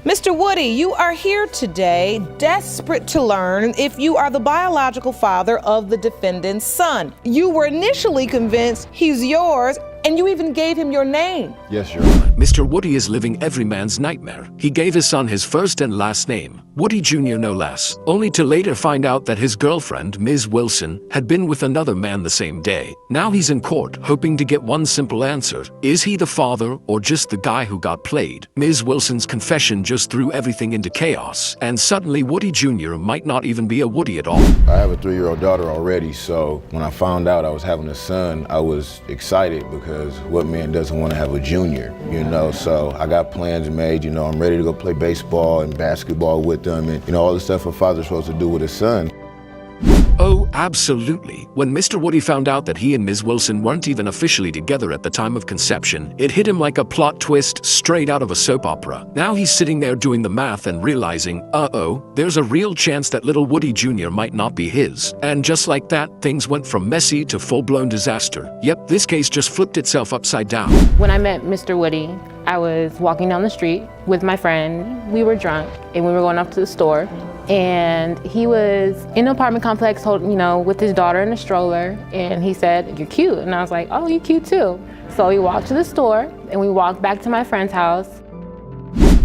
Mr. Woody, you are here today desperate to learn if you are the biological father of the defendant's son. You were initially convinced he's yours, and you even gave him your name. Yes, Your Honor. Mr. Woody is living every man's nightmare. He gave his son his first and last name, Woody Jr. no less, only to later find out that his girlfriend, Ms. Wilson, had been with another man the same day. Now he's in court, hoping to get one simple answer. Is he the father or just the guy who got played? Ms. Wilson's confession just threw everything into chaos, and suddenly Woody Jr. might not even be a Woody at all. I have a 3-year-old daughter already, so when I found out I was having a son, I was excited because what man doesn't want to have a junior, you know? So I got plans made, you know, I'm ready to go play baseball and basketball with them and, you know, all the stuff a father's supposed to do with his son. Oh, absolutely. When Mr. Woody found out that he and Ms. Wilson weren't even officially together at the time of conception, it hit him like a plot twist straight out of a soap opera. Now he's sitting there doing the math and realizing, uh-oh, there's a real chance that little Woody Jr. might not be his. And just like that, things went from messy to full-blown disaster. Yep, this case just flipped itself upside down. When I met Mr. Woody, I was walking down the street with my friend. We were drunk and we were going up to the store. And he was in an apartment complex, with his daughter in a stroller. And he said, "You're cute." And I was like, "Oh, you cute too." So we walked to the store and we walked back to my friend's house.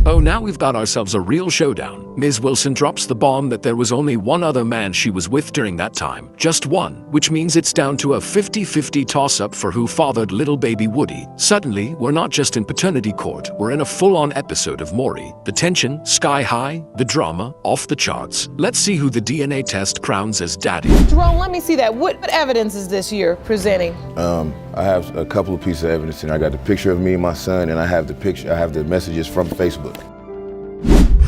Oh, now we've got ourselves a real showdown. Ms. Wilson drops the bomb that there was only one other man she was with during that time. Just one, which means it's down to a 50-50 toss-up for who fathered little baby Woody. Suddenly, we're not just in paternity court, we're in a full-on episode of Maury. The tension, sky high, the drama, off the charts. Let's see who the DNA test crowns as daddy. Jerome, let me see that. What evidence is this you're presenting? I have a couple of pieces of evidence, and I got the picture of me and my son, and I have the messages from Facebook.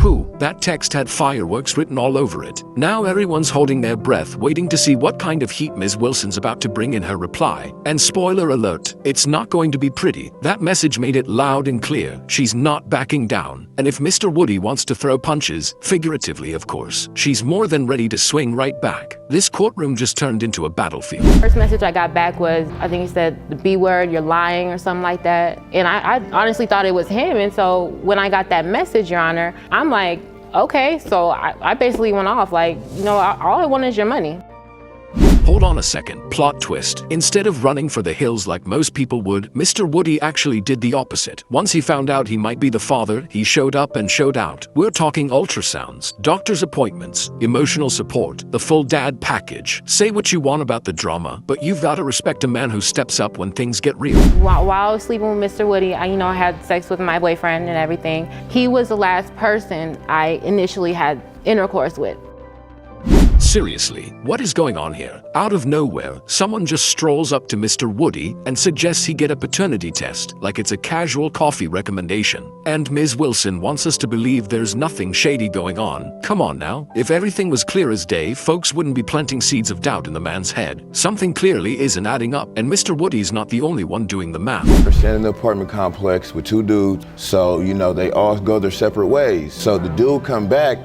Whew, that text had fireworks written all over it. Now everyone's holding their breath, waiting to see what kind of heat Ms. Wilson's about to bring in her reply. And spoiler alert, it's not going to be pretty. That message made it loud and clear. She's not backing down. And if Mr. Woody wants to throw punches, figuratively of course, she's more than ready to swing right back. This courtroom just turned into a battlefield. First message I got back was, I think he said the B word, "You're lying," or something like that. And I honestly thought it was him. And so when I got that message, Your Honor, I'm like, okay, so I basically went off like, all I want is your money. Hold on a second, plot twist. Instead of running for the hills like most people would, Mr. Woody actually did the opposite. Once he found out he might be the father, he showed up and showed out. We're talking ultrasounds, doctor's appointments, emotional support, the full dad package. Say what you want about the drama, but you've got to respect a man who steps up when things get real. While I was sleeping with Mr. Woody, I had sex with my boyfriend and everything. He was the last person I initially had intercourse with. Seriously, what is going on here? Out of nowhere, someone just strolls up to Mr. Woody and suggests he get a paternity test, like it's a casual coffee recommendation. And Ms. Wilson wants us to believe there's nothing shady going on. Come on now, if everything was clear as day, folks wouldn't be planting seeds of doubt in the man's head. Something clearly isn't adding up, and Mr. Woody's not the only one doing the math. We're standing in the apartment complex with 2 dudes, so, they all go their separate ways. So the dude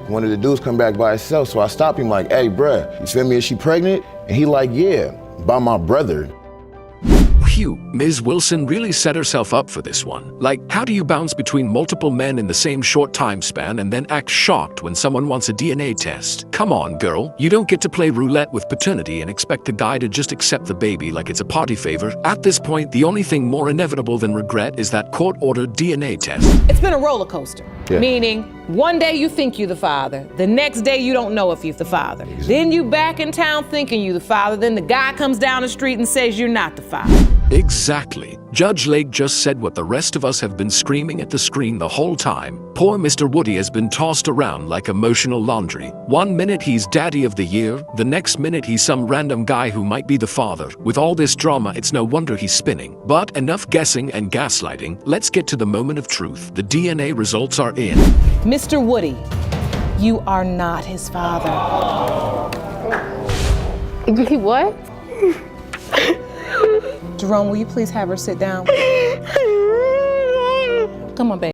one of the dudes come back by himself, so I stop him like, "Hey, bruh, you feel me, is she pregnant?" And he like, "Yeah, by my brother." Phew, Ms. Wilson really set herself up for this one. Like, how do you bounce between multiple men in the same short time span and then act shocked when someone wants a DNA test? Come on, girl. You don't get to play roulette with paternity and expect the guy to just accept the baby like it's a party favor. At this point, the only thing more inevitable than regret is that court-ordered DNA test. It's been a roller coaster, Yeah. meaning one day you think you're the father, the next day you don't know if you're the father. Then you back in town thinking you're the father, then the guy comes down the street and says you're not the father. Exactly. Judge Lake just said what the rest of us have been screaming at the screen the whole time. Poor Mr. Woody has been tossed around like emotional laundry. One minute he's daddy of the year, the next minute he's some random guy who might be the father. With all this drama, it's no wonder he's spinning. But enough guessing and gaslighting. Let's get to the moment of truth. The DNA results are in. Mr. Woody, you are not his father. What? Jerome, will you please have her sit down? Come on, baby.